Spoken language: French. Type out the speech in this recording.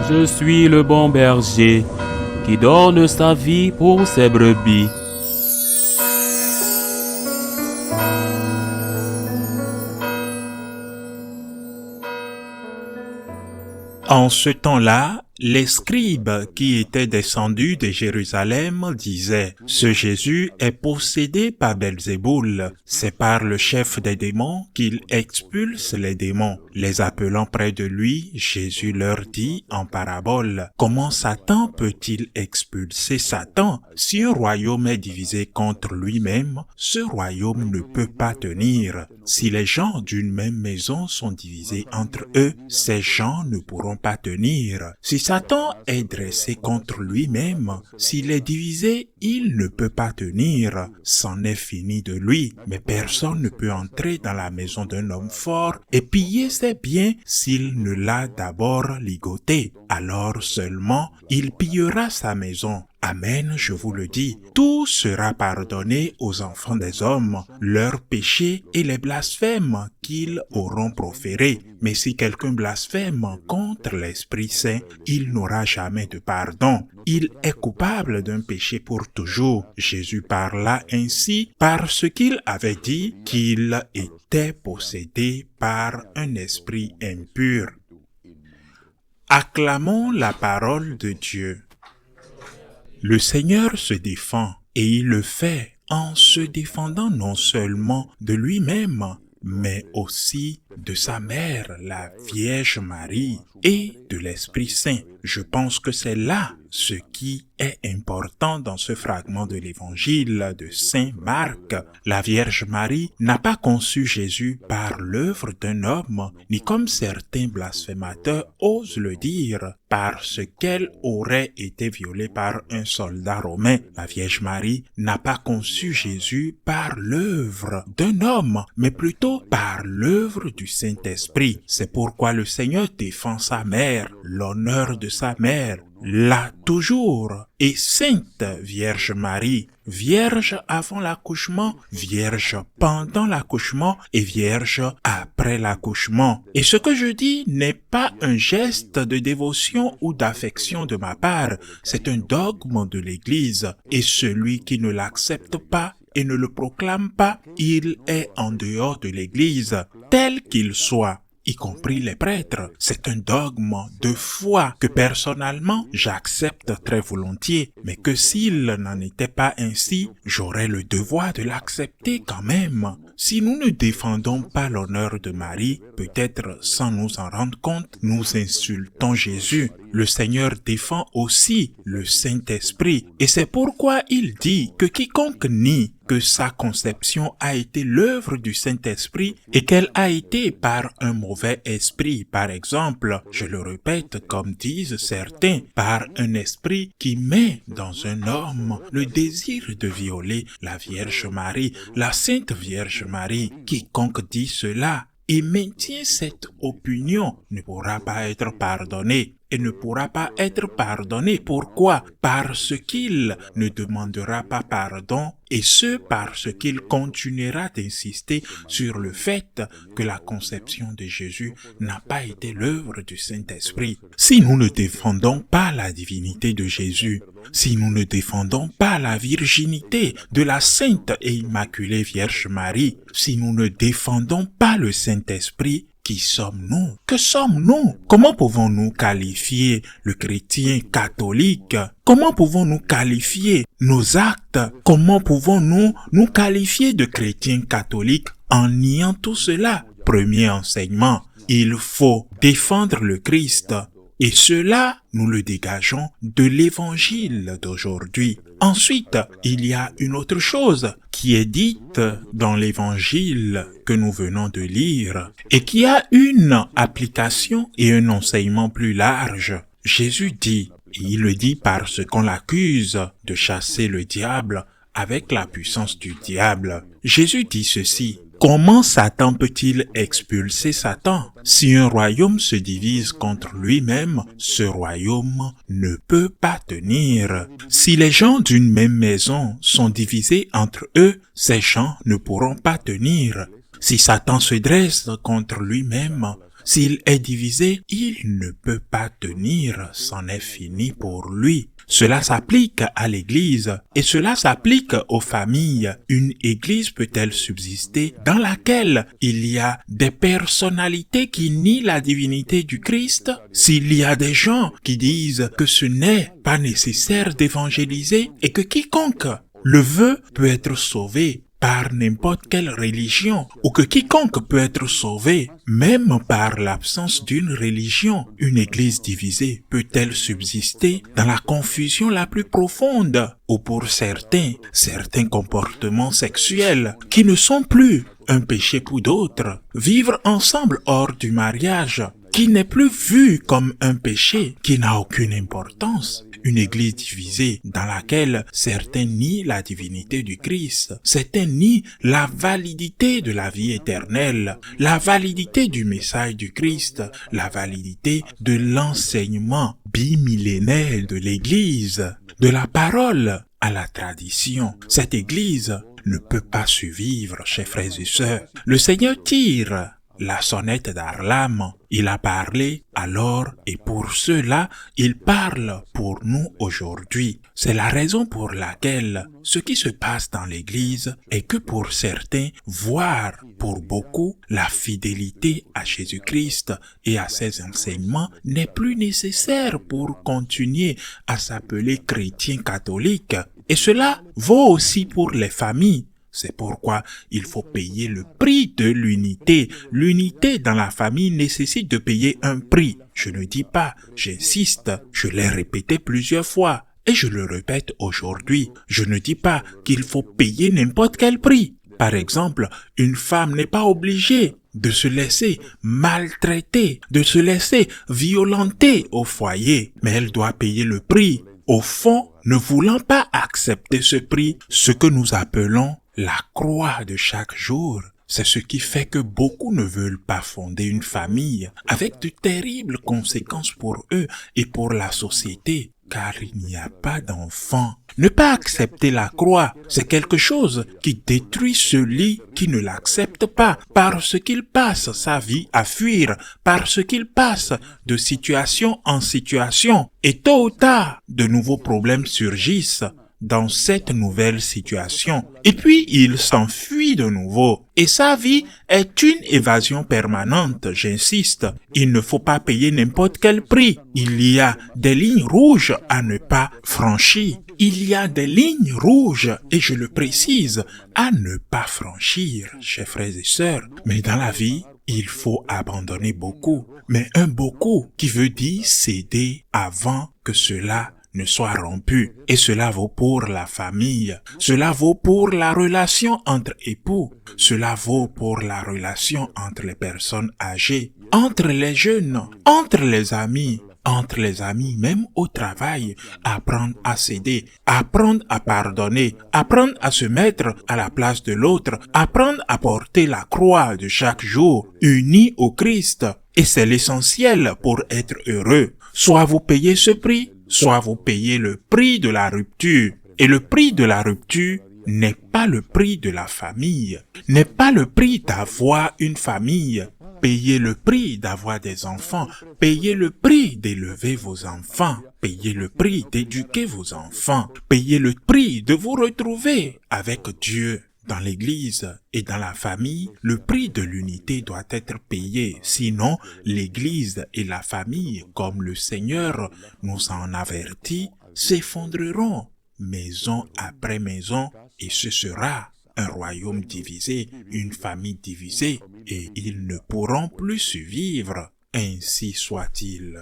Je suis le bon berger qui donne sa vie pour ses brebis. En ce temps-là, les scribes qui étaient descendus de Jérusalem disaient « Ce Jésus est possédé par Belzéboul. C'est par le chef des démons qu'il expulse les démons. » Les appelant près de lui, Jésus leur dit en parabole « Comment Satan peut-il expulser Satan? Si un royaume est divisé contre lui-même, ce royaume ne peut pas tenir. Si les gens d'une même maison sont divisés entre eux, ces gens ne pourront pas tenir. Si Satan est dressé contre lui-même, s'il est divisé, il ne peut pas tenir. C'en est fini de lui. Mais personne ne peut entrer dans la maison d'un homme fort et piller ses biens s'il ne l'a d'abord ligoté. Alors seulement, il pillera sa maison. Amen, je vous le dis, tout sera pardonné aux enfants des hommes, leurs péchés et les blasphèmes qu'ils auront proférés. Mais si quelqu'un blasphème contre l'Esprit Saint, il n'aura jamais de pardon. Il est coupable d'un péché pour toujours. Jésus parla ainsi parce qu'il avait dit qu'il était possédé par un esprit impur. Acclamons la parole de Dieu. Le Seigneur se défend et il le fait en se défendant non seulement de lui-même, mais aussi de sa mère, la Vierge Marie, et de l'Esprit Saint. Je pense que c'est là ce qui est important dans ce fragment de l'évangile de Saint Marc. La Vierge Marie n'a pas conçu Jésus par l'œuvre d'un homme, ni comme certains blasphémateurs osent le dire, parce qu'elle aurait été violée par un soldat romain. La Vierge Marie n'a pas conçu Jésus par l'œuvre d'un homme, mais plutôt par l'œuvre du Saint-Esprit. C'est pourquoi le Seigneur défend sa mère, l'honneur de sa mère, là toujours, et Sainte Vierge Marie, vierge avant l'accouchement, vierge pendant l'accouchement et vierge après l'accouchement. Et ce que je dis n'est pas un geste de dévotion ou d'affection de ma part, c'est un dogme de l'Église, et celui qui ne l'accepte pas et ne le proclame pas, il est en dehors de l'Église, tel qu'il soit, y compris les prêtres. C'est un dogme de foi que personnellement j'accepte très volontiers, mais que s'il n'en était pas ainsi, j'aurais le devoir de l'accepter quand même. Si nous ne défendons pas l'honneur de Marie, peut-être sans nous en rendre compte, nous insultons Jésus. Le Seigneur défend aussi le Saint-Esprit, et c'est pourquoi il dit que quiconque nie que sa conception a été l'œuvre du Saint-Esprit et qu'elle a été par un mauvais esprit, par exemple, je le répète comme disent certains, par un esprit qui met dans un homme le désir de violer la Vierge Marie, la Sainte Vierge Marie. Quiconque dit cela et maintient cette opinion ne pourra pas être pardonné. Et ne pourra pas être pardonné. Pourquoi? Parce qu'il ne demandera pas pardon, et ce parce qu'il continuera d'insister sur le fait que la conception de Jésus n'a pas été l'œuvre du Saint-Esprit. Si nous ne défendons pas la divinité de Jésus, si nous ne défendons pas la virginité de la Sainte et Immaculée Vierge Marie, si nous ne défendons pas le Saint-Esprit, qui sommes-nous? Que sommes-nous? Comment pouvons-nous qualifier le chrétien catholique? Comment pouvons-nous qualifier nos actes? Comment pouvons-nous nous qualifier de chrétiens catholiques en niant tout cela? Premier enseignement, il faut défendre le Christ. Et cela, nous le dégageons de l'évangile d'aujourd'hui. Ensuite, il y a une autre chose qui est dite dans l'évangile que nous venons de lire et qui a une application et un enseignement plus large. Jésus dit, et il le dit parce qu'on l'accuse de chasser le diable avec la puissance du diable. Jésus dit ceci. Comment Satan peut-il expulser Satan? Si un royaume se divise contre lui-même, ce royaume ne peut pas tenir. Si les gens d'une même maison sont divisés entre eux, ces gens ne pourront pas tenir. Si Satan se dresse contre lui-même, S'il est divisé, il ne peut pas tenir, c'en est fini pour lui. Cela s'applique à l'Église et cela s'applique aux familles. Une Église peut-elle subsister dans laquelle il y a des personnalités qui nient la divinité du Christ? S'il y a des gens qui disent que ce n'est pas nécessaire d'évangéliser et que quiconque le veut peut être sauvé par n'importe quelle religion, ou que quiconque peut être sauvé, même par l'absence d'une religion. Une église divisée peut-elle subsister dans la confusion la plus profonde, ou pour certains comportements sexuels qui ne sont plus un péché pour d'autres, vivre ensemble hors du mariage, qui n'est plus vu comme un péché, qui n'a aucune importance. Une église divisée dans laquelle certains nient la divinité du Christ, certains nient la validité de la vie éternelle, la validité du message du Christ, la validité de l'enseignement bimillénaire de l'église, de la parole à la tradition. Cette église ne peut pas survivre, chers frères et sœurs. Le Seigneur tire la sonnette d'alarme. Il a parlé alors et pour cela, il parle pour nous aujourd'hui. C'est la raison pour laquelle ce qui se passe dans l'Église est que pour certains, voire pour beaucoup, la fidélité à Jésus-Christ et à ses enseignements n'est plus nécessaire pour continuer à s'appeler chrétien catholique. Et cela vaut aussi pour les familles. C'est pourquoi il faut payer le prix de l'unité. L'unité dans la famille nécessite de payer un prix. Je ne dis pas, j'insiste, je l'ai répété plusieurs fois et je le répète aujourd'hui. Je ne dis pas qu'il faut payer n'importe quel prix. Par exemple, une femme n'est pas obligée de se laisser maltraiter, de se laisser violenter au foyer, mais elle doit payer le prix. Au fond, ne voulant pas accepter ce prix, ce que nous appelons la croix de chaque jour, c'est ce qui fait que beaucoup ne veulent pas fonder une famille avec de terribles conséquences pour eux et pour la société, car il n'y a pas d'enfants. Ne pas accepter la croix, c'est quelque chose qui détruit celui qui ne l'accepte pas parce qu'il passe sa vie à fuir, parce qu'il passe de situation en situation. Et tôt ou tard, de nouveaux problèmes surgissent dans cette nouvelle situation. Et puis, il s'enfuit de nouveau. Et sa vie est une évasion permanente, j'insiste. Il ne faut pas payer n'importe quel prix. Il y a des lignes rouges à ne pas franchir. Il y a des lignes rouges, et je le précise, à ne pas franchir, chers frères et sœurs. Mais dans la vie, il faut abandonner beaucoup. Mais un beaucoup qui veut dire céder avant que cela ne soit rompu. Et cela vaut pour la famille. Cela vaut pour la relation entre époux. Cela vaut pour la relation entre les personnes âgées, entre les jeunes, entre les amis même au travail. Apprendre à céder, apprendre à pardonner, apprendre à se mettre à la place de l'autre, apprendre à porter la croix de chaque jour, unis au Christ. Et c'est l'essentiel pour être heureux. Soit vous payez ce prix, soit vous payez le prix de la rupture. Et le prix de la rupture n'est pas le prix de la famille, n'est pas le prix d'avoir une famille. Payez le prix d'avoir des enfants, payez le prix d'élever vos enfants, payez le prix d'éduquer vos enfants, payez le prix de vous retrouver avec Dieu. Dans l'Église et dans la famille, le prix de l'unité doit être payé. Sinon, l'Église et la famille, comme le Seigneur nous en avertit, s'effondreront maison après maison et ce sera un royaume divisé, une famille divisée et ils ne pourront plus survivre. Ainsi soit-il.